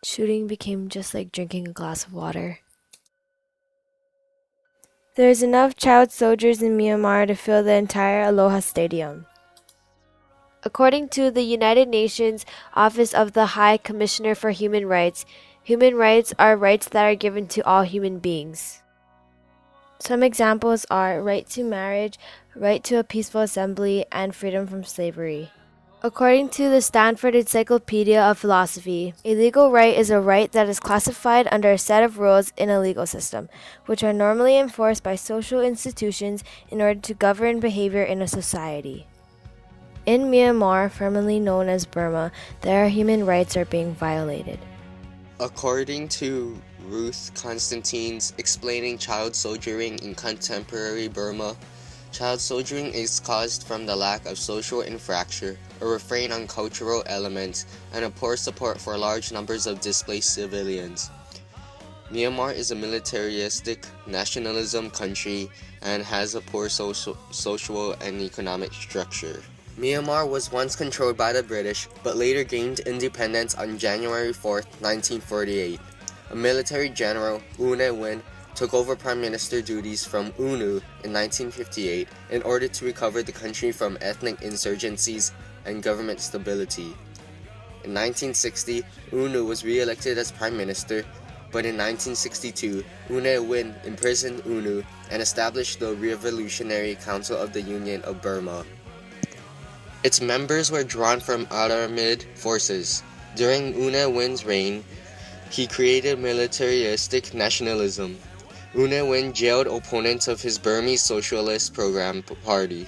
Shooting became just like drinking a glass of water. There's enough child soldiers in Myanmar to fill the entire Aloha Stadium. According to the United Nations Office of the High Commissioner for human rights are rights that are given to all human beings. Some examples are right to marriage, right to a peaceful assembly, and freedom from slavery. According to the Stanford Encyclopedia of Philosophy, a legal right is a right that is classified under a set of rules in a legal system, which are normally enforced by social institutions in order to govern behavior in a society. In Myanmar, formerly known as Burma, their human rights are being violated. According to Ruth Constantine's Explaining Child Soldiering in Contemporary Burma, child soldiering is caused from the lack of social infrastructure, a refrain on cultural elements, and a poor support for large numbers of displaced civilians. Myanmar is a militaristic nationalism country and has a poor social and economic structure. Myanmar was once controlled by the British, but later gained independence on January 4, 1948. A military general, U Ne Win, took over prime minister duties from UNU in 1958 in order to recover the country from ethnic insurgencies and government stability. In 1960, UNU was re-elected as prime minister, but in 1962, U Ne Win imprisoned UNU and established the Revolutionary Council of the Union of Burma. Its members were drawn from Aramid forces. During U Ne Win's reign, he created militaristic nationalism. U Ne Win jailed opponents of his Burmese Socialist Program Party.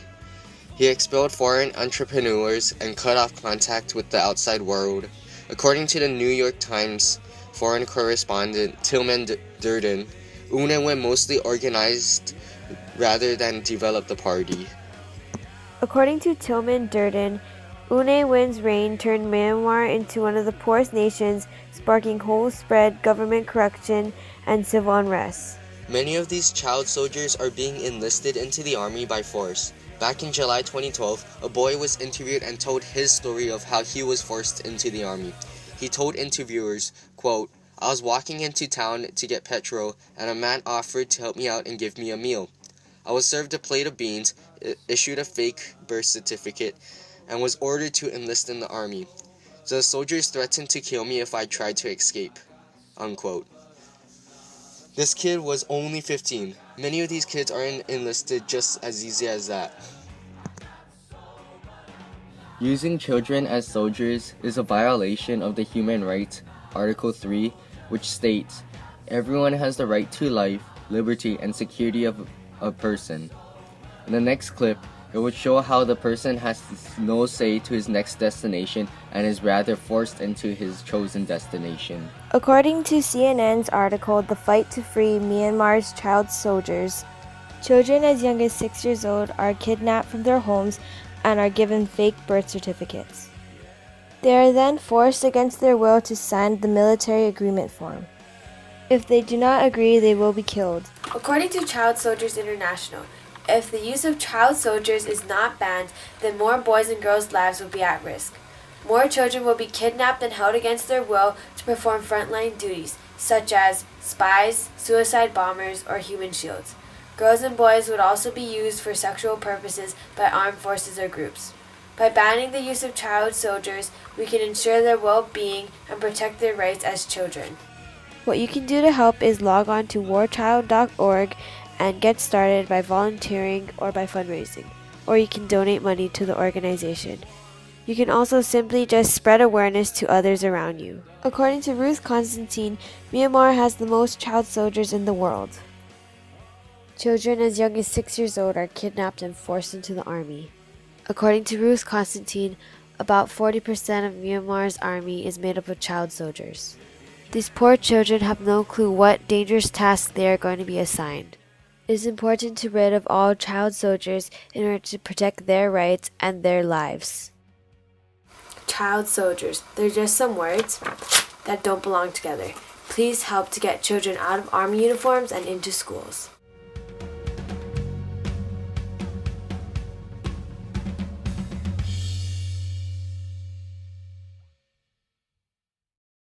He expelled foreign entrepreneurs and cut off contact with the outside world. According to the New York Times foreign correspondent Tillman Durden, U Ne Win mostly organized rather than developed the party. According to Tillman Durden, U Ne Win's reign turned Myanmar into one of the poorest nations, sparking whole-spread government corruption and civil unrest. Many of these child soldiers are being enlisted into the army by force. Back in July 2012, a boy was interviewed and told his story of how he was forced into the army. He told interviewers, quote, "I was walking into town to get petrol, and a man offered to help me out and give me a meal. I was served a plate of beans, issued a fake birth certificate, and was ordered to enlist in the army. The soldiers threatened to kill me if I tried to escape." Unquote. This kid was only 15. Many of these kids are enlisted just as easy as that. Using children as soldiers is a violation of the Human Rights, Article 3, which states, "Everyone has the right to life, liberty, and security of a person." In the next clip, it would show how the person has no say to his next destination and is rather forced into his chosen destination. According to CNN's article, The Fight to Free Myanmar's Child Soldiers, children as young as 6 years old are kidnapped from their homes and are given fake birth certificates. They are then forced against their will to sign the military agreement form. If they do not agree, they will be killed. According to Child Soldiers International, if the use of child soldiers is not banned, then more boys' and girls' lives will be at risk. More children will be kidnapped and held against their will to perform frontline duties, such as spies, suicide bombers, or human shields. Girls and boys would also be used for sexual purposes by armed forces or groups. By banning the use of child soldiers, we can ensure their well-being and protect their rights as children. What you can do to help is log on to warchild.org and get started by volunteering or by fundraising, or you can donate money to the organization. You can also simply just spread awareness to others around you. According to Ruth Constantine, Myanmar has the most child soldiers in the world. Children as young as 6 years old are kidnapped and forced into the army. According to Ruth Constantine, about 40% of Myanmar's army is made up of child soldiers. These poor children have no clue what dangerous tasks they are going to be assigned. It is important to rid of all child soldiers in order to protect their rights and their lives. Child soldiers, they're just some words that don't belong together. Please help to get children out of army uniforms and into schools.